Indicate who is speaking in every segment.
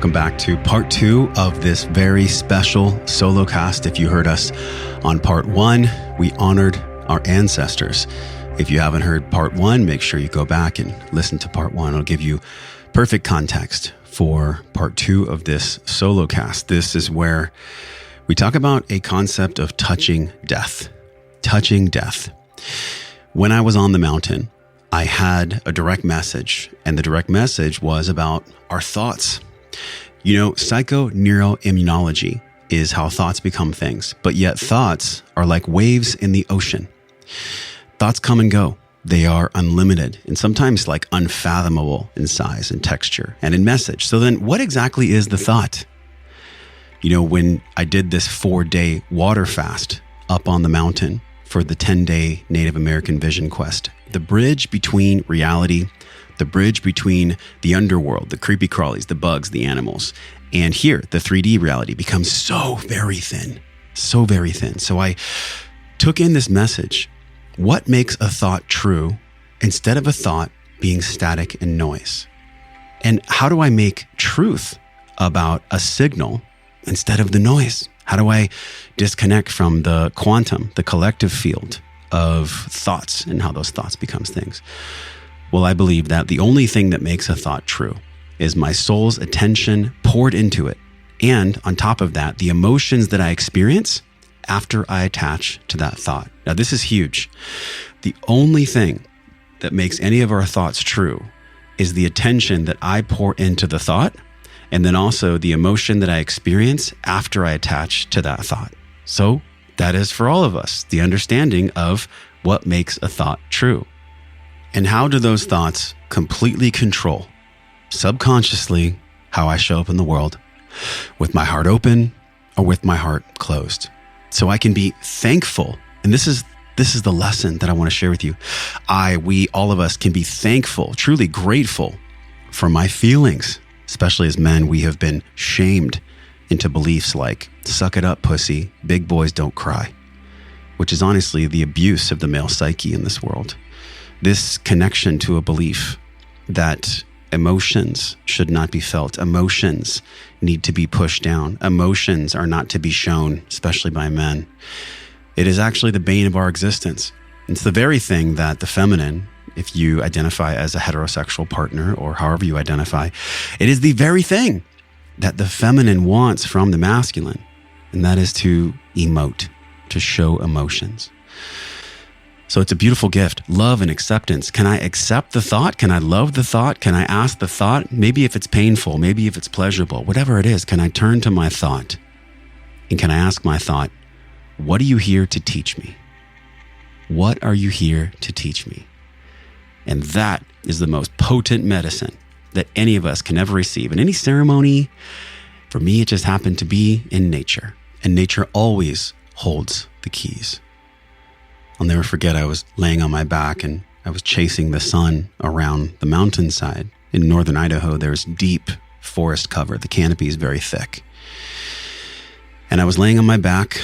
Speaker 1: Welcome back to part 2 of this very special Solocast. If you heard us on part 1, we honored our ancestors. If you haven't heard part 1, make sure you go back and listen to part 1. It'll give you perfect context for part 2 of this Solocast. This is where we talk about a concept of touching death. Touching death. When I was on the mountain, I had a direct message, and the direct message was about our thoughts. You know, psychoneuroimmunology is how thoughts become things, but yet thoughts are like waves in the ocean. Thoughts come and go. They are unlimited and sometimes like unfathomable in size and texture and in message. So then what exactly is the thought? You know, when I did this 4-day water fast up on the mountain for the 10-day Native American Vision Quest, the bridge between reality, the bridge between the underworld, the creepy crawlies, the bugs, the animals, and here, the 3D reality becomes so very thin, so very thin. So I took in this message. What makes a thought true instead of a thought being static and noise? And how do I make truth about a signal instead of the noise? How do I disconnect from the quantum, the collective field of thoughts and how those thoughts becomes things? Well, I believe that the only thing that makes a thought true is my soul's attention poured into it. And on top of that, the emotions that I experience after I attach to that thought. Now, this is huge. The only thing that makes any of our thoughts true is the attention that I pour into the thought, and then also the emotion that I experience after I attach to that thought. So that is for all of us, the understanding of what makes a thought true. And how do those thoughts completely control, subconsciously, how I show up in the world, with my heart open or with my heart closed? So I can be thankful. And this is the lesson that I want to share with you. We, all of us can be thankful, truly grateful for my feelings. Especially as men, we have been shamed into beliefs like, suck it up, pussy, big boys don't cry, which is honestly the abuse of the male psyche in this world. This connection to a belief that emotions should not be felt. Emotions need to be pushed down. Emotions are not to be shown, especially by men. It is actually the bane of our existence. It's the very thing that the feminine, if you identify as a heterosexual partner or however you identify, it is the very thing that the feminine wants from the masculine, and that is to emote, to show emotions. So it's a beautiful gift, love and acceptance. Can I accept the thought? Can I love the thought? Can I ask the thought? Maybe if it's painful, maybe if it's pleasurable, whatever it is, can I turn to my thought? And can I ask my thought, what are you here to teach me? What are you here to teach me? And that is the most potent medicine that any of us can ever receive. In any ceremony, for me, it just happened to be in nature. And nature always holds the keys. I'll never forget, I was laying on my back and I was chasing the sun around the mountainside. In northern Idaho, there's deep forest cover. The canopy is very thick. And I was laying on my back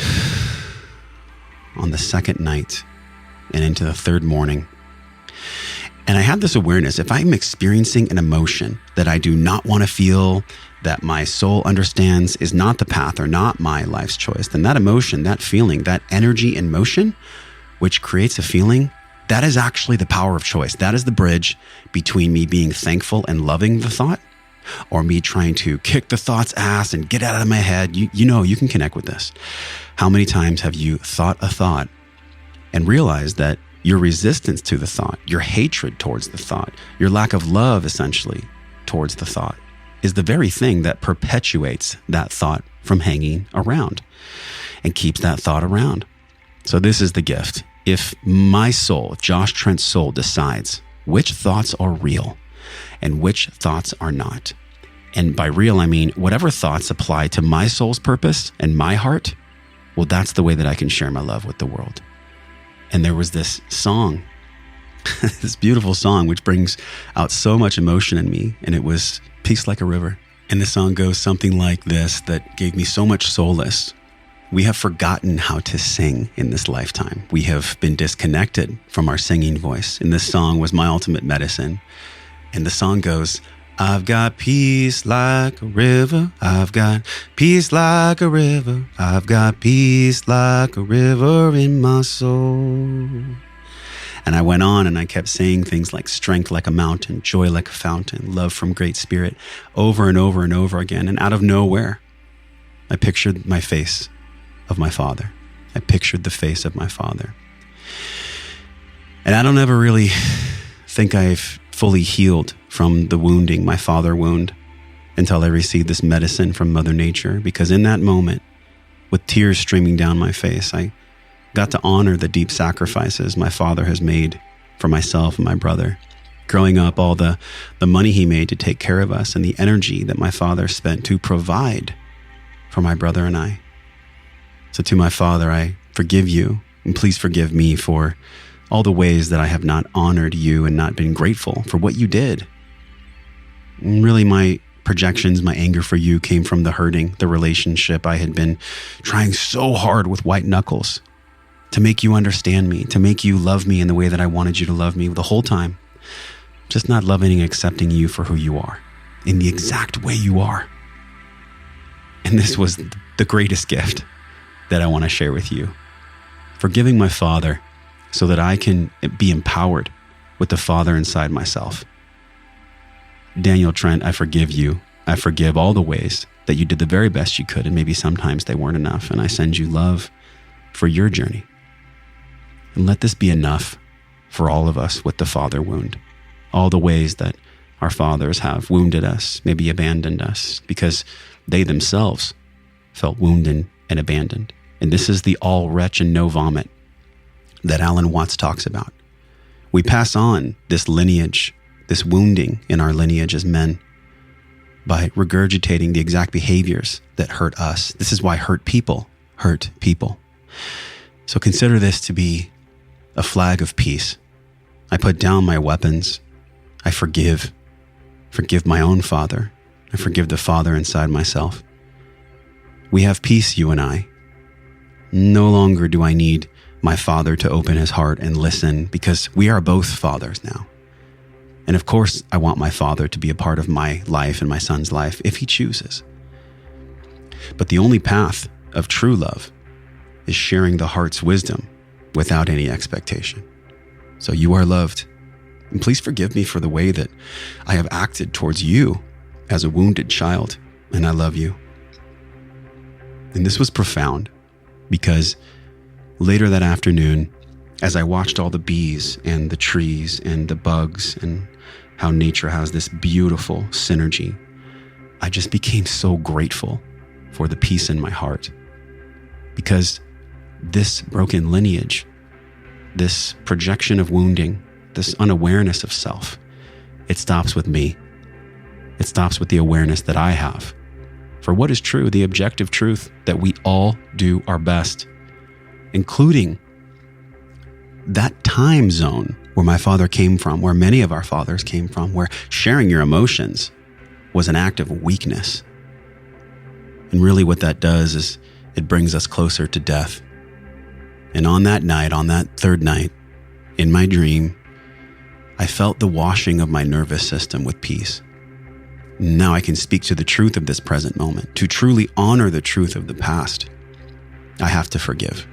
Speaker 1: on the second night and into the third morning. And I had this awareness, if I'm experiencing an emotion that I do not want to feel, that my soul understands is not the path or not my life's choice, then that emotion, that feeling, that energy in motion, which creates a feeling, that is actually the power of choice. That is the bridge between me being thankful and loving the thought, or me trying to kick the thought's ass and get out of my head. You know, you can connect with this. How many times have you thought a thought and realized that your resistance to the thought, your hatred towards the thought, your lack of love essentially towards the thought is the very thing that perpetuates that thought from hanging around and keeps that thought around. So this is the gift. If my soul, if Josh Trent's soul decides which thoughts are real and which thoughts are not, and by real, I mean whatever thoughts apply to my soul's purpose and my heart, well, that's the way that I can share my love with the world. And there was this song, this beautiful song, which brings out so much emotion in me. And it was Peace Like a River. And the song goes something like this that gave me so much solace. We have forgotten how to sing in this lifetime. We have been disconnected from our singing voice. And this song was my ultimate medicine. And the song goes, I've got peace like a river. I've got peace like a river. I've got peace like a river in my soul. And I went on and I kept saying things like strength like a mountain, joy like a fountain, love from great spirit, over and over and over again. And out of nowhere, I pictured my face of my father. I pictured the face of my father. And I don't ever really think I've fully healed from the wounding, my father wound, until I received this medicine from Mother Nature. Because in that moment, with tears streaming down my face, I got to honor the deep sacrifices my father has made for myself and my brother. Growing up, all the money he made to take care of us and the energy that my father spent to provide for my brother and I. So to my father, I forgive you, and please forgive me for all the ways that I have not honored you and not been grateful for what you did. And really, my projections, my anger for you came from the hurting, the relationship I had been trying so hard with white knuckles to make you understand me, to make you love me in the way that I wanted you to love me the whole time. Just not loving and accepting you for who you are, in the exact way you are. And this was the greatest gift that I want to share with you. Forgiving my father so that I can be empowered with the Father inside myself. Daniel, Trent, I forgive you. I forgive all the ways that you did the very best you could, and maybe sometimes they weren't enough. And I send you love for your journey. And let this be enough for all of us with the father wound. All the ways that our fathers have wounded us, maybe abandoned us, because they themselves felt wounded and abandoned. And this is the all wretch and no vomit that Alan Watts talks about. We pass on this lineage, this wounding in our lineage as men by regurgitating the exact behaviors that hurt us. This is why hurt people hurt people. So consider this to be a flag of peace. I put down my weapons. I forgive my own father. I forgive the father inside myself. We have peace, you and I. No longer do I need my father to open his heart and listen, because we are both fathers now. And of course, I want my father to be a part of my life and my son's life if he chooses. But the only path of true love is sharing the heart's wisdom without any expectation. So you are loved. And please forgive me for the way that I have acted towards you as a wounded child. And I love you. And this was profound because later that afternoon, as I watched all the bees and the trees and the bugs and how nature has this beautiful synergy, I just became so grateful for the peace in my heart. Because this broken lineage, this projection of wounding, this unawareness of self, it stops with me. It stops with the awareness that I have for what is true, the objective truth that we all do our best, including that time zone where my father came from, where many of our fathers came from, where sharing your emotions was an act of weakness. And really what that does is it brings us closer to death. And on that night, on that third night, in my dream, I felt the washing of my nervous system with peace. Now I can speak to the truth of this present moment. To truly honor the truth of the past, I have to forgive.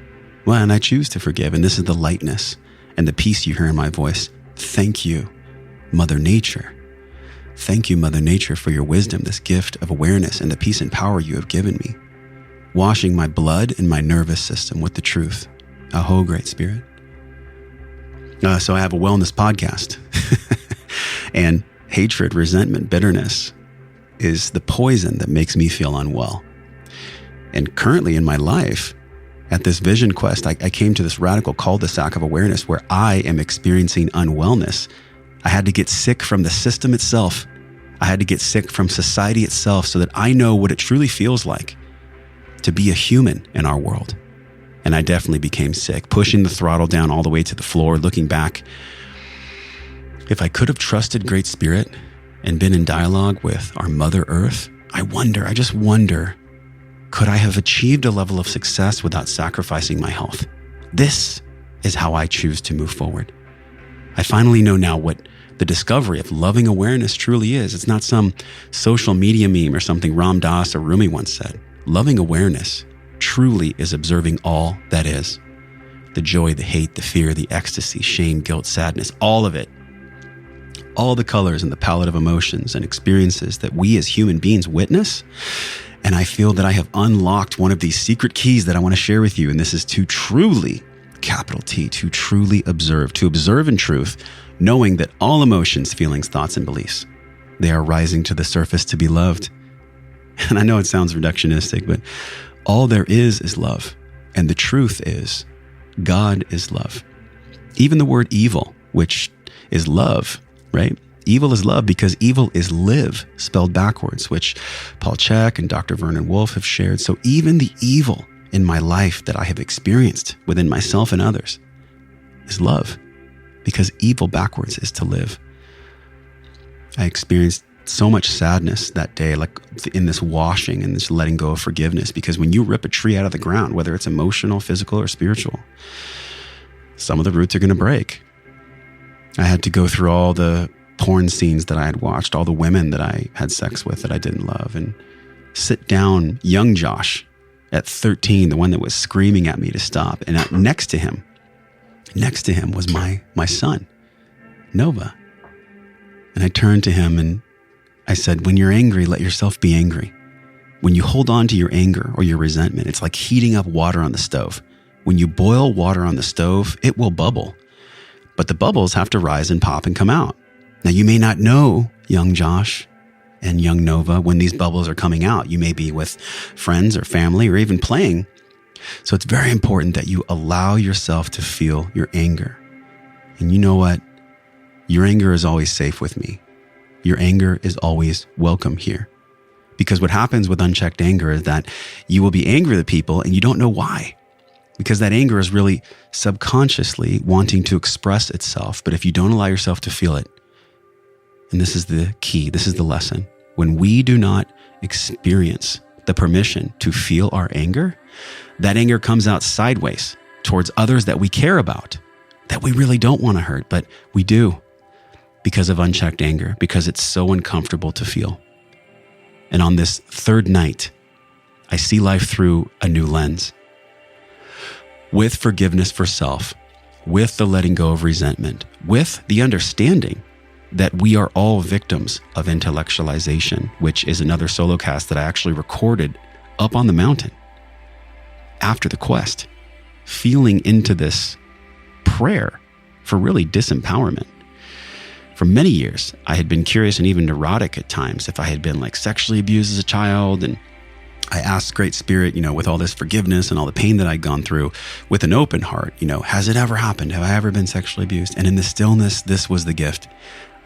Speaker 1: Well, and I choose to forgive. And this is the lightness and the peace you hear in my voice. Thank you, Mother Nature. Thank you, Mother Nature, for your wisdom, this gift of awareness and the peace and power you have given me, washing my blood and my nervous system with the truth. Aho, Great Spirit. So I have a wellness podcast. And hatred, resentment, bitterness is the poison that makes me feel unwell. And currently in my life, at this vision quest, I came to this radical cul-de-sac of awareness where I am experiencing unwellness. I had to get sick from the system itself. I had to get sick from society itself so that I know what it truly feels like to be a human in our world. And I definitely became sick, pushing the throttle down all the way to the floor, looking back. If I could have trusted Great Spirit and been in dialogue with our Mother Earth, I just wonder, could I have achieved a level of success without sacrificing my health? This is how I choose to move forward. I finally know now what the discovery of loving awareness truly is. It's not some social media meme or something Ram Dass or Rumi once said. Loving awareness truly is observing all that is. The joy, the hate, the fear, the ecstasy, shame, guilt, sadness, all of it. All the colors and the palette of emotions and experiences that we as human beings witness. And I feel that I have unlocked one of these secret keys that I want to share with you. And this is to truly, capital T, to truly observe, to observe in truth, knowing that all emotions, feelings, thoughts, and beliefs, they are rising to the surface to be loved. And I know it sounds reductionistic, but all there is love. And the truth is, God is love. Even the word evil, which is love, right? Evil is love because evil is live, spelled backwards, which Paul Chek and Dr. Vernon Wolf have shared. So even the evil in my life that I have experienced within myself and others is love, because evil backwards is to live. I experienced so much sadness that day, like in this washing and this letting go of forgiveness, because when you rip a tree out of the ground, whether it's emotional, physical, or spiritual, some of the roots are going to break. I had to go through all the porn scenes that I had watched, all the women that I had sex with that I didn't love, and sit down young Josh at 13, the one that was screaming at me to stop. And next to him was my son, Nova. And I turned to him and I said, when you're angry, let yourself be angry. When you hold on to your anger or your resentment, it's like heating up water on the stove. When you boil water on the stove, it will bubble. But the bubbles have to rise and pop and come out. Now, you may not know, young Josh and young Nova, when these bubbles are coming out. You may be with friends or family or even playing. So it's very important that you allow yourself to feel your anger. And you know what? Your anger is always safe with me. Your anger is always welcome here. Because what happens with unchecked anger is that you will be angry at people and you don't know why. Because that anger is really subconsciously wanting to express itself. But if you don't allow yourself to feel it, and this is the key, this is the lesson, when we do not experience the permission to feel our anger, that anger comes out sideways towards others that we care about, that we really don't want to hurt, but we do because of unchecked anger, because it's so uncomfortable to feel. And on this third night, I see life through a new lens. With forgiveness for self, with the letting go of resentment, with the understanding that we are all victims of intellectualization, which is another Solocast that I actually recorded up on the mountain after the quest, feeling into this prayer for really disempowerment. For many years, I had been curious and even neurotic at times if I had been like sexually abused as a child. And I asked Great Spirit, with all this forgiveness and all the pain that I'd gone through, with an open heart, has it ever happened? Have I ever been sexually abused? And in the stillness, this was the gift.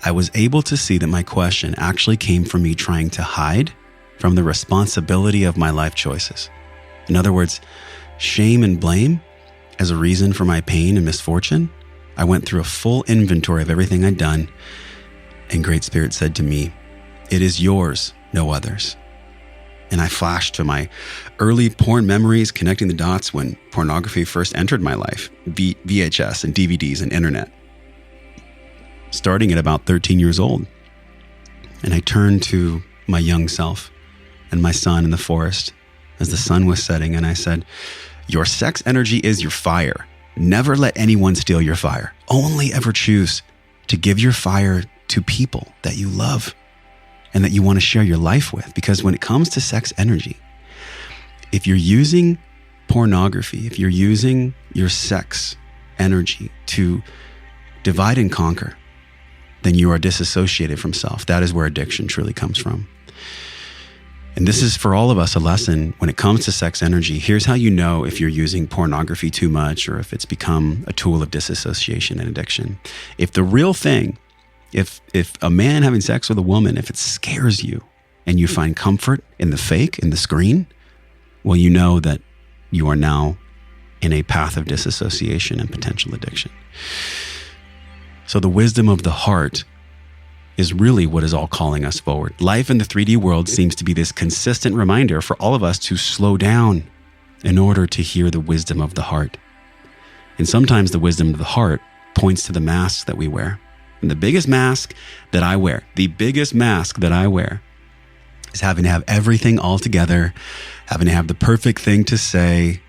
Speaker 1: I was able to see that my question actually came from me trying to hide from the responsibility of my life choices. In other words, shame and blame as a reason for my pain and misfortune. I went through a full inventory of everything I'd done, and Great Spirit said to me, "It is yours, no others." And I flashed to my early porn memories, connecting the dots when pornography first entered my life, VHS and DVDs and internet, starting at about 13 years old. And I turned to my young self and my son in the forest as the sun was setting, and I said, "Your sex energy is your fire. Never let anyone steal your fire. Only ever choose to give your fire to people that you love and that you want to share your life with." Because when it comes to sex energy, if you're using pornography, if you're using your sex energy to divide and conquer, then you are disassociated from self. That is where addiction truly comes from. And this is for all of us a lesson when it comes to sex energy. Here's how you know if you're using pornography too much or if it's become a tool of disassociation and addiction. If the real thing, if a man having sex with a woman, if it scares you and you find comfort in the fake, in the screen, well, you know that you are now in a path of disassociation and potential addiction. So the wisdom of the heart is really what is all calling us forward. Life in the 3D world seems to be this consistent reminder for all of us to slow down in order to hear the wisdom of the heart. And sometimes the wisdom of the heart points to the masks that we wear. And the biggest mask that I wear, is having to have everything all together, having to have the perfect thing to say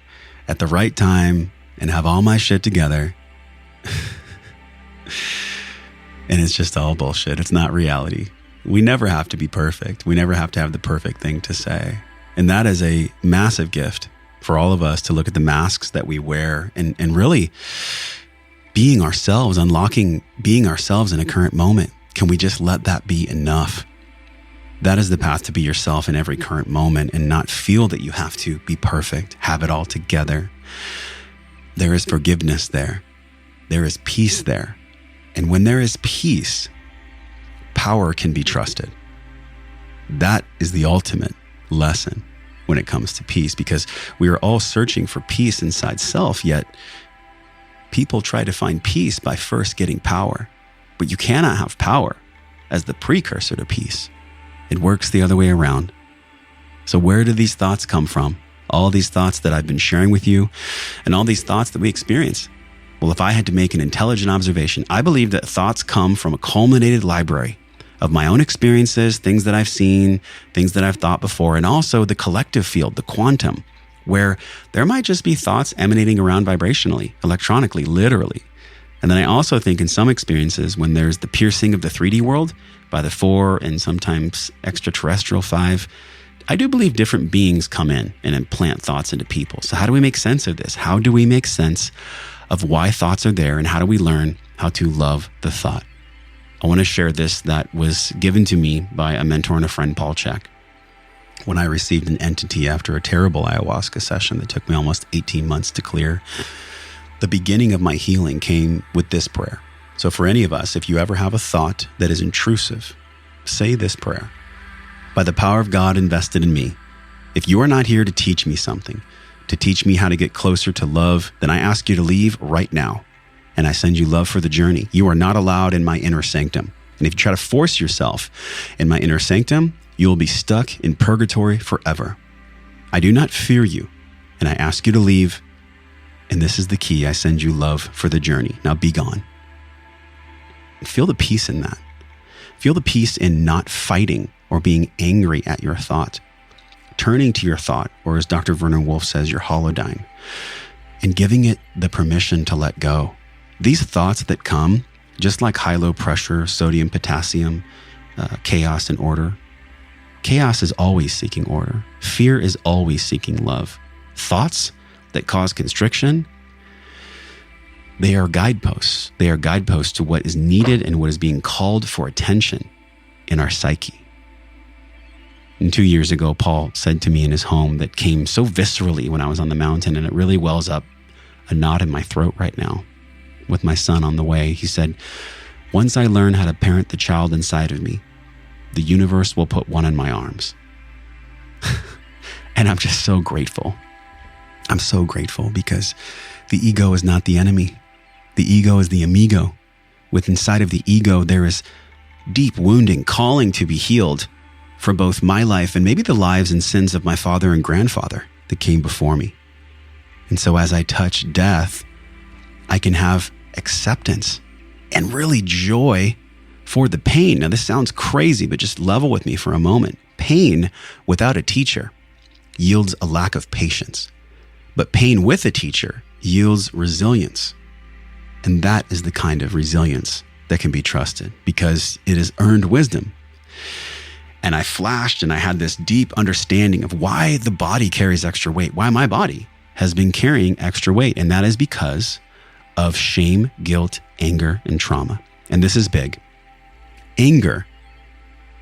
Speaker 1: at the right time and have all my shit together. And it's just all bullshit. It's not reality. We never have to be perfect. We never have to have the perfect thing to say. And that is a massive gift for all of us to look at the masks that we wear and really being ourselves, unlocking being ourselves in a current moment. Can we just let that be enough? That is the path to be yourself in every current moment and not feel that you have to be perfect, have it all together. There is forgiveness there. There is peace there. And when there is peace, power can be trusted. That is the ultimate lesson when it comes to peace, because we are all searching for peace inside self, yet people try to find peace by first getting power. But you cannot have power as the precursor to peace. It works the other way around. So where do these thoughts come from? All these thoughts that I've been sharing with you and all these thoughts that we experience. Well, if I had to make an intelligent observation, I believe that thoughts come from a culminated library of my own experiences, things that I've seen, things that I've thought before, and also the collective field, the quantum, where there might just be thoughts emanating around vibrationally, electronically, literally. And then I also think in some experiences, when there's the piercing of the 3D world by the 4 and sometimes extraterrestrial 5, I do believe different beings come in and implant thoughts into people. So how do we make sense of this? How do we make sense of why thoughts are there, and how do we learn how to love the thought? I want to share this that was given to me by a mentor and a friend, Paul Chek, when I received an entity after a terrible ayahuasca session that took me almost 18 months to clear. The beginning of my healing came with this prayer. So for any of us, if you ever have a thought that is intrusive, say this prayer. By the power of God invested in me, if you are not here to teach me something, to teach me how to get closer to love, then I ask you to leave right now. And I send you love for the journey. You are not allowed in my inner sanctum. And if you try to force yourself in my inner sanctum, you will be stuck in purgatory forever. I do not fear you, and I ask you to leave. And this is the key. I send you love for the journey. Now be gone. And feel the peace in that. Feel the peace in not fighting or being angry at your thought. Turning to your thought, or as Dr. Vernon Wolf says, your holodyne, and giving it the permission to let go. These thoughts that come, just like high-low pressure, sodium, potassium, chaos and order. Chaos is always seeking order. Fear is always seeking love. Thoughts that cause constriction, they are guideposts. They are guideposts to what is needed and what is being called for attention in our psyche. And 2 years ago, Paul said to me in his home that came so viscerally when I was on the mountain, and it really wells up a knot in my throat right now with my son on the way. He said, once I learn how to parent the child inside of me, the universe will put one in my arms. And I'm just so grateful. I'm so grateful because the ego is not the enemy. The ego is the amigo. With inside of the ego, there is deep wounding calling to be healed for both my life and maybe the lives and sins of my father and grandfather that came before me. And so as I touch death, I can have acceptance and really joy for the pain. Now, this sounds crazy, but just level with me for a moment. Pain without a teacher yields a lack of patience, but pain with a teacher yields resilience. And that is the kind of resilience that can be trusted because it is earned wisdom. And I flashed and I had this deep understanding of why the body carries extra weight, why my body has been carrying extra weight. And that is because of shame, guilt, anger, and trauma. And this is big. Anger,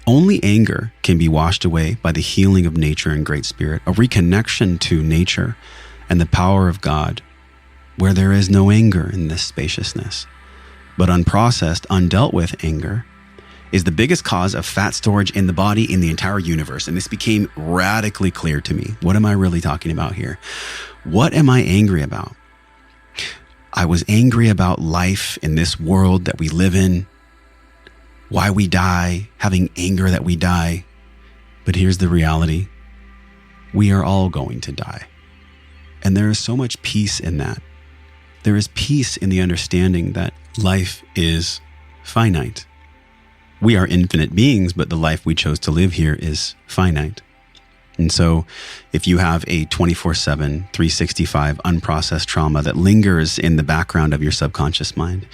Speaker 1: only anger can be washed away by the healing of nature and Great Spirit, a reconnection to nature and the power of God, where there is no anger in this spaciousness. But unprocessed, undealt with anger is the biggest cause of fat storage in the body in the entire universe. And this became radically clear to me. What am I really talking about here? What am I angry about? I was angry about life in this world that we live in, why we die, having anger that we die. But here's the reality. We are all going to die. And there is so much peace in that. There is peace in the understanding that life is finite. We are infinite beings, but the life we chose to live here is finite. And so if you have a 24/7, 365 unprocessed trauma that lingers in the background of your subconscious mind,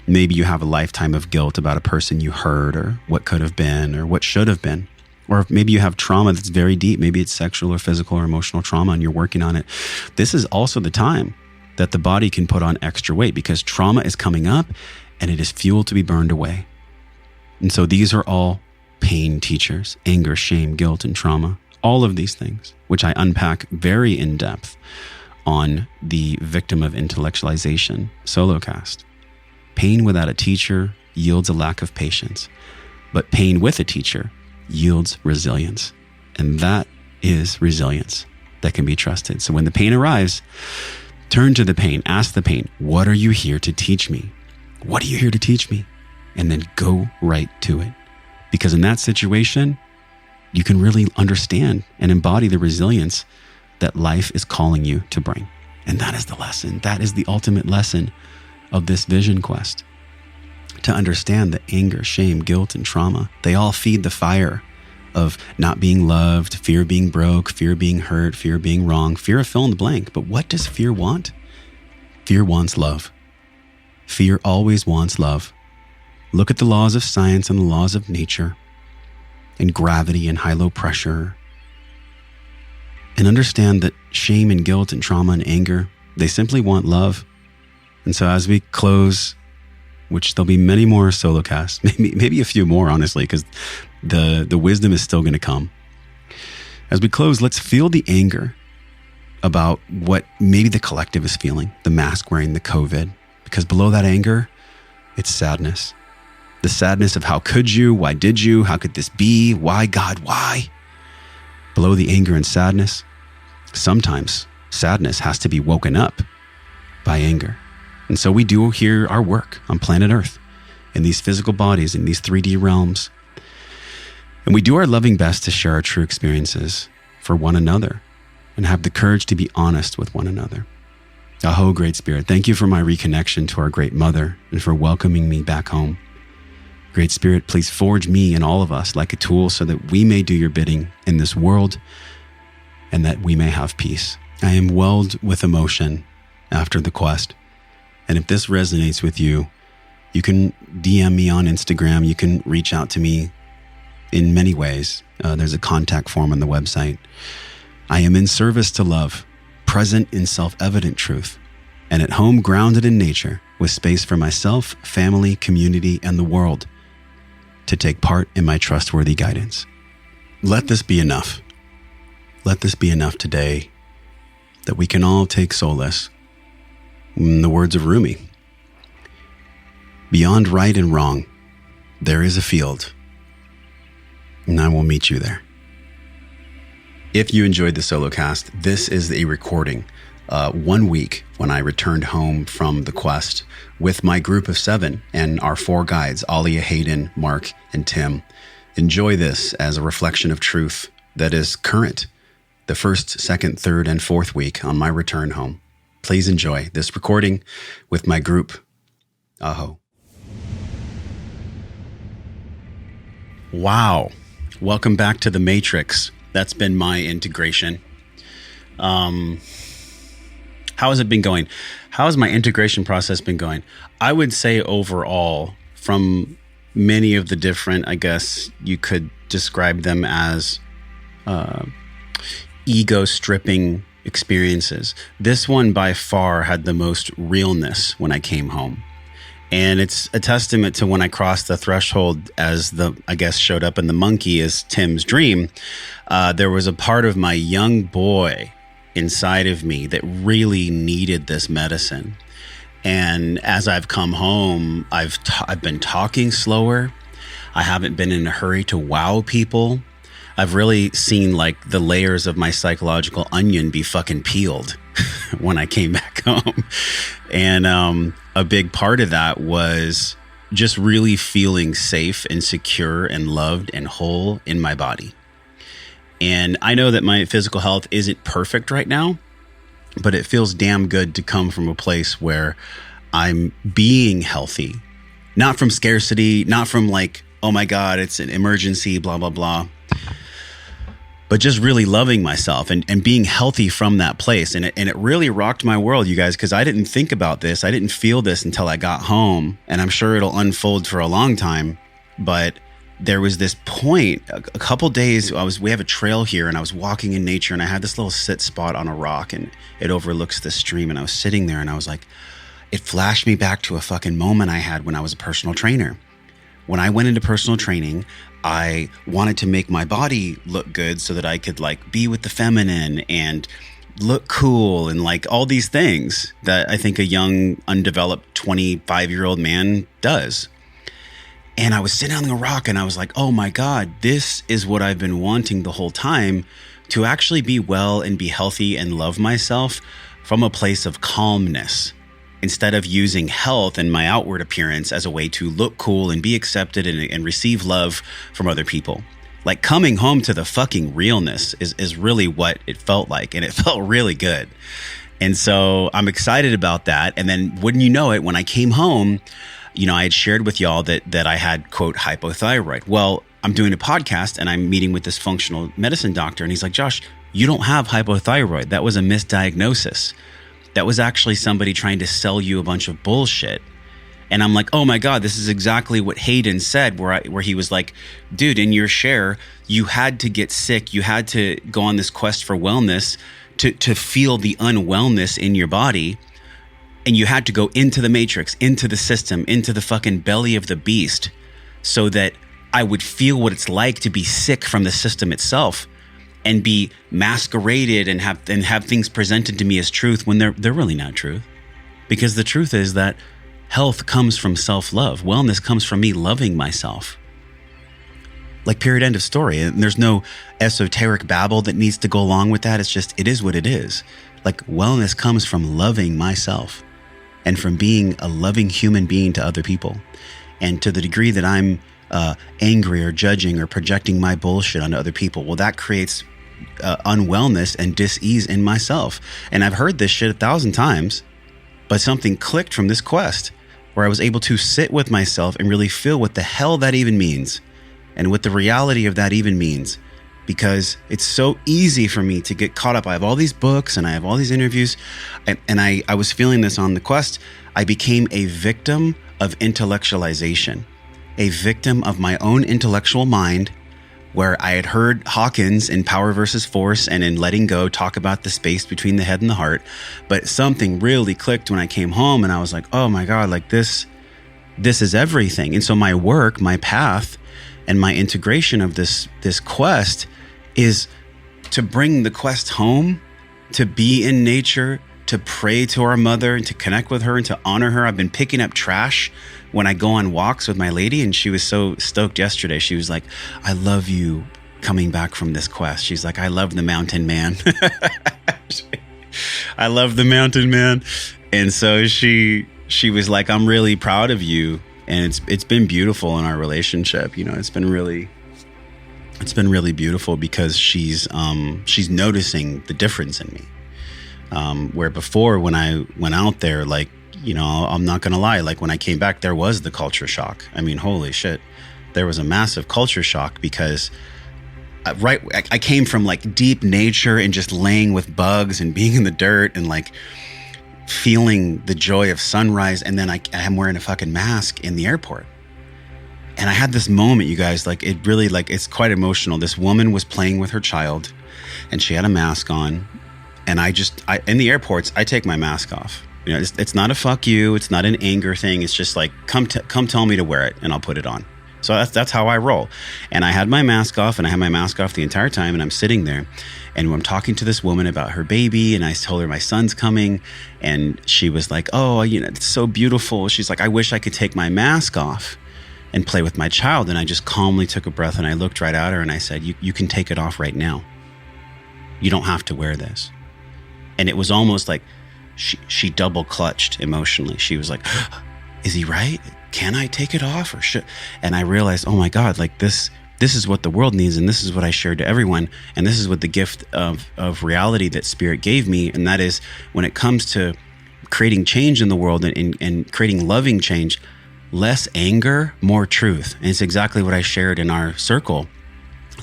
Speaker 1: maybe you have a lifetime of guilt about a person you hurt or what could have been or what should have been. Or maybe you have trauma that's very deep. Maybe it's sexual or physical or emotional trauma and you're working on it. This is also the time that the body can put on extra weight because trauma is coming up and it is fuel to be burned away. And so these are all pain teachers: anger, shame, guilt, and trauma. All of these things, which I unpack very in depth on the Victim of Intellectualization Solocast. Pain without a teacher yields a lack of patience, but pain with a teacher yields resilience. And that is resilience that can be trusted. So when the pain arrives, turn to the pain, ask the pain, what are you here to teach me? What are you here to teach me? And then go right to it. Because in that situation, you can really understand and embody the resilience that life is calling you to bring. And that is the lesson. That is the ultimate lesson of this vision quest. To understand that anger, shame, guilt, and trauma, they all feed the fire of not being loved, fear of being broke, fear of being hurt, fear of being wrong, fear of fill in the blank. But what does fear want? Fear wants love. Fear always wants love. Look at the laws of science and the laws of nature and gravity and high-low pressure, and understand that shame and guilt and trauma and anger, they simply want love. And so as we close, which there'll be many more solocasts, maybe a few more, honestly, because the wisdom is still going to come. As we close, let's feel the anger about what maybe the collective is feeling, the mask wearing, the COVID, because below that anger, it's sadness. The sadness of how could you, why did you, how could this be, why God, why? Below the anger and sadness, sometimes sadness has to be woken up by anger. And so we do here our work on planet Earth, in these physical bodies, in these 3D realms. And we do our loving best to share our true experiences for one another and have the courage to be honest with one another. Aho, Great Spirit, thank you for my reconnection to our Great Mother and for welcoming me back home. Great Spirit, please forge me and all of us like a tool so that we may do your bidding in this world and that we may have peace. I am welled with emotion after the quest. And if this resonates with you, you can DM me on Instagram. You can reach out to me in many ways. There's a contact form on the website. I am in service to love, present in self-evident truth, and at home grounded in nature with space for myself, family, community, and the world to take part in my trustworthy guidance. Let this be enough. Let this be enough today that we can all take solace. In the words of Rumi, beyond right and wrong, there is a field, and I will meet you there. If you enjoyed the Solocast, this is a recording 1 week when I returned home from the quest with my group of 7 and our 4 guides, Alia, Hayden, Mark, and Tim. Enjoy this as a reflection of truth that is current, the 1st, 2nd, 3rd, and 4th week on my return home. Please enjoy this recording with my group. Aho. Wow. Welcome back to the Matrix. That's been my integration. How has it been going? How has my integration process been going? I would say overall, from many of the different, I guess you could describe them as ego stripping experiences. This one by far had the most realness when I came home. And it's a testament to when I crossed the threshold as showed up in the monkey as Tim's dream. There was a part of my young boy inside of me that really needed this medicine. And as I've come home, I've been talking slower. I haven't been in a hurry to wow people. I've really seen like the layers of my psychological onion be fucking peeled when I came back home. And a big part of that was just really feeling safe and secure and loved and whole in my body. And I know that my physical health isn't perfect right now, but it feels damn good to come from a place where I'm being healthy Not from scarcity, not from like, oh my God, it's an emergency, blah, blah, blah. But just really loving myself and being healthy from that place. And it really rocked my world, you guys, because I didn't think about this. I didn't feel this until I got home. And I'm sure it'll unfold for a long time. But there was this point, a couple days, we have a trail here, and I was walking in nature, and I had this little sit spot on a rock, and it overlooks the stream. And I was sitting there, and I was like, it flashed me back to a fucking moment I had when I was a personal trainer. When I went into personal training, I wanted to make my body look good so that I could like be with the feminine and look cool and like all these things that I think a young, undeveloped 25-year-old man does. And I was sitting on the rock and I was like, oh my God, this is what I've been wanting the whole time, to actually be well and be healthy and love myself from a place of calmness, instead of using health and my outward appearance as a way to look cool and be accepted and receive love from other people. Like coming home to the fucking realness is really what it felt like. And it felt really good. And so I'm excited about that. And then wouldn't you know it, when I came home, you know, I had shared with y'all that I had, quote, hypothyroid. Well, I'm doing a podcast and I'm meeting with this functional medicine doctor. And he's like, Josh, you don't have hypothyroid. That was a misdiagnosis. That was actually somebody trying to sell you a bunch of bullshit. And I'm like, oh my God, this is exactly what Hayden said, where he was like, dude, in your share, you had to get sick. You had to go on this quest for wellness to feel the unwellness in your body. And you had to go into the matrix, into the system, into the fucking belly of the beast, so that I would feel what it's like to be sick from the system itself and be masqueraded and have things presented to me as truth when they're really not truth. Because the truth is that health comes from self-love. Wellness comes from me loving myself. Like, period, end of story. And there's no esoteric babble that needs to go along with that. It's just, it is what it is. Like, wellness comes from loving myself and from being a loving human being to other people. And to the degree that I'm angry or judging or projecting my bullshit onto other people, well, that creates unwellness and dis-ease in myself. And I've heard this shit 1,000 times, but something clicked from this quest where I was able to sit with myself and really feel what the hell that even means and what the reality of that even means. Because it's so easy for me to get caught up. I have all these books and I have all these interviews, and I was feeling this on the quest. I became a victim of intellectualization, a victim of my own intellectual mind, where I had heard Hawkins in Power versus Force and in Letting Go talk about the space between the head and the heart. But something really clicked when I came home, and I was like, oh my God, like this is everything. And so my work, my path, and my integration of this quest is to bring the quest home, to be in nature, to pray to our mother and to connect with her and to honor her. I've been picking up trash when I go on walks with my lady, and she was so stoked yesterday. She was like, I love you coming back from this quest. She's like, I love the mountain man. I love the mountain man. And so she was like, I'm really proud of you. And it's been beautiful in our relationship. You know, it's been really beautiful because she's noticing the difference in me. Where before, when I went out there, like, you know, I'm not going to lie, like when I came back, there was the culture shock. I mean, holy shit, there was a massive culture shock because I came from like deep nature and just laying with bugs and being in the dirt and like feeling the joy of sunrise. And then I'm wearing a fucking mask in the airport. And I had this moment, you guys, like it really, like, it's quite emotional. This woman was playing with her child and she had a mask on. And in the airports, I take my mask off. You know, it's not a fuck you. It's not an anger thing. It's just like, come tell me to wear it and I'll put it on. So that's how I roll. And I had my mask off, and I had my mask off the entire time. And I'm sitting there and I'm talking to this woman about her baby. And I told her my son's coming, and she was like, oh, you know, it's so beautiful. She's like, I wish I could take my mask off and play with my child. And I just calmly took a breath and I looked right at her and I said, you can take it off right now. You don't have to wear this. And it was almost like she double clutched emotionally. She was like, is he right? Can I take it off or should? And I realized, oh my God, like this is what the world needs. And this is what I shared to everyone. And this is what the gift of reality that Spirit gave me. And that is, when it comes to creating change in the world and creating loving change, less anger, more truth. And it's exactly what I shared in our circle.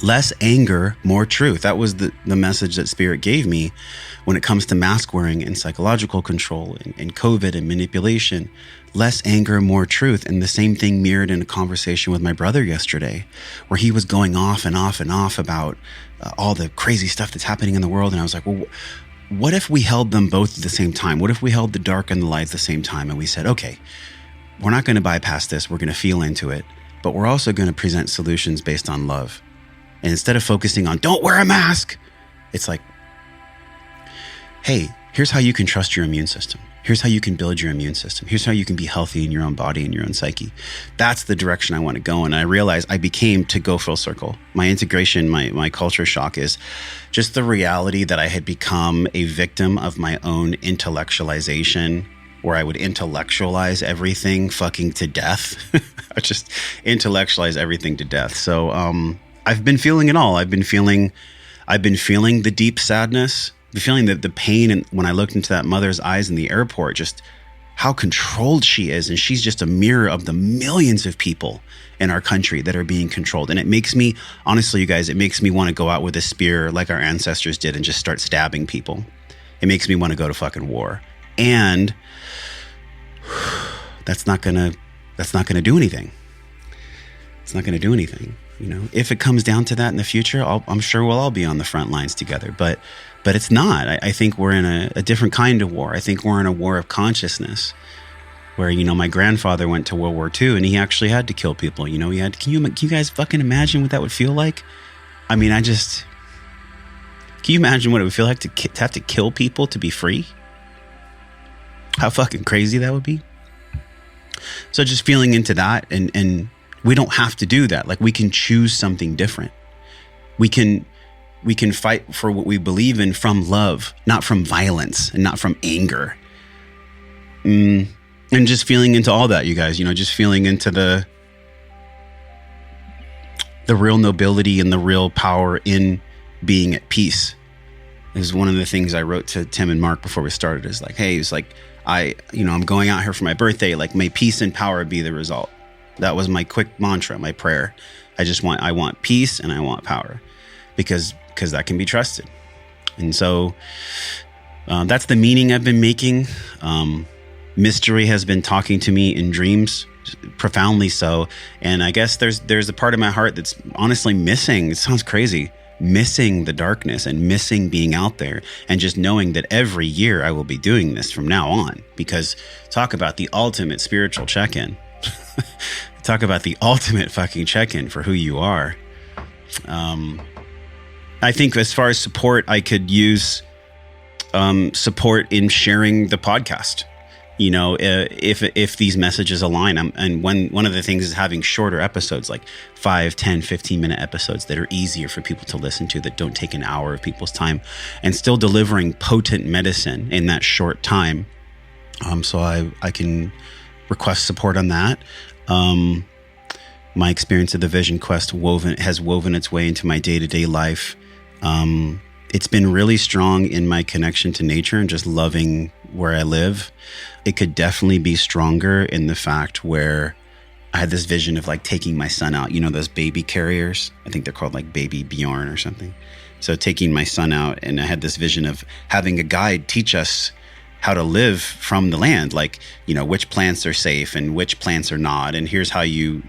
Speaker 1: Less anger, more truth. That was the message that Spirit gave me when it comes to mask wearing and psychological control and COVID and manipulation. Less anger, more truth. And the same thing mirrored in a conversation with my brother yesterday, where he was going off and off and off about all the crazy stuff that's happening in the world. And I was like, well, what if we held them both at the same time? What if we held the dark and the light at the same time? And we said, okay, we're not going to bypass this. We're going to feel into it, but we're also going to present solutions based on love. And instead of focusing on don't wear a mask, it's like, hey, here's how you can trust your immune system. Here's how you can build your immune system. Here's how you can be healthy in your own body and your own psyche. That's the direction I want to go. And I realized I became, to go full circle, my integration, my culture shock is just the reality that I had become a victim of my own intellectualization, where I would intellectualize everything fucking to death. I just intellectualize everything to death. So I've been feeling it all. I've been feeling the deep sadness, feeling the pain. And when I looked into that mother's eyes in the airport, just how controlled she is. And she's just a mirror of the millions of people in our country that are being controlled. And it makes me, honestly, you guys, it makes me want to go out with a spear like our ancestors did and just start stabbing people. It makes me want to go to fucking war. And that's not gonna do anything. It's not gonna do anything. You know, if it comes down to that in the future, I'm sure we'll all be on the front lines together. But it's not. I think we're in a different kind of war. I think we're in a war of consciousness, where, you know, my grandfather went to World War II and he actually had to kill people. You know, can you guys fucking imagine what that would feel like? I mean, can you imagine what it would feel like to have to kill people to be free? How fucking crazy that would be. So just feeling into that, and we don't have to do that. Like, we can choose something different. We can fight for what we believe in from love, not from violence and not from anger. And just feeling into all that, you guys, you know, just feeling into the real nobility and the real power in being at peace. Is one of the things I wrote to Tim and Mark before we started, is like, hey, it's like, I'm going out here for my birthday. Like, may peace and power be the result. That was my quick mantra, my prayer. I want peace and I want power, because that can be trusted. And so that's the meaning I've been making. Mystery has been talking to me in dreams, profoundly so. And I guess there's a part of my heart that's honestly missing. It sounds crazy. Missing the darkness and missing being out there, and just knowing that every year I will be doing this from now on, because talk about the ultimate spiritual check-in. Talk about the ultimate fucking check-in for who you are. I think as far as support, I could use support in sharing the podcast. You know, if these messages align, and one of the things is having shorter episodes, like 5, 10, 15-minute episodes that are easier for people to listen to, that don't take an hour of people's time, and still delivering potent medicine in that short time. So I can request support on that. My experience of the Vision Quest has woven its way into my day-to-day life. It's been really strong in my connection to nature and just loving where I live. It could definitely be stronger in the fact where I had this vision of like taking my son out, you know, those baby carriers. I think they're called like Baby Bjorn or something. So taking my son out, and I had this vision of having a guide teach us how to live from the land, like, you know, which plants are safe and which plants are not. And here's how you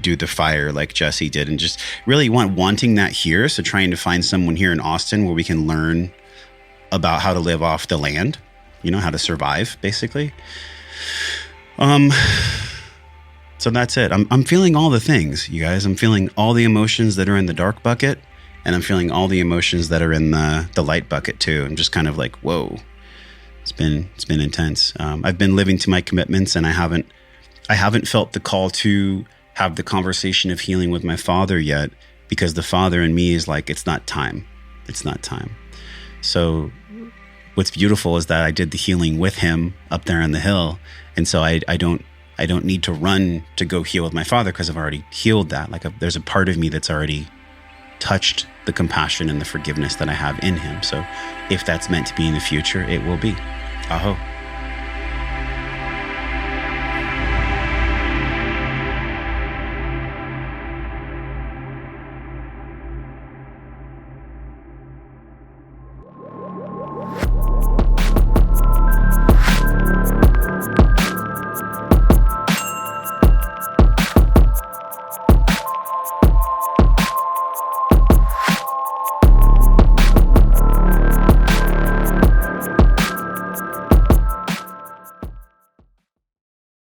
Speaker 1: do the fire like Jesse did, and just really wanting that here. So trying to find someone here in Austin where we can learn about how to live off the land, you know, how to survive basically. So that's it. I'm feeling all the things, you guys. I'm feeling all the emotions that are in the dark bucket, and I'm feeling all the emotions that are in the light bucket too. I'm just kind of like, whoa, it's been intense. I've been living to my commitments, and I haven't felt the call to have the conversation of healing with my father yet, because the father in me is like, it's not time. It's not time. So what's beautiful is that I did the healing with him up there on the hill. And so I don't need to run to go heal with my father, because I've already healed that. Like there's a part of me that's already touched the compassion and the forgiveness that I have in him. So if that's meant to be in the future, it will be. Aho.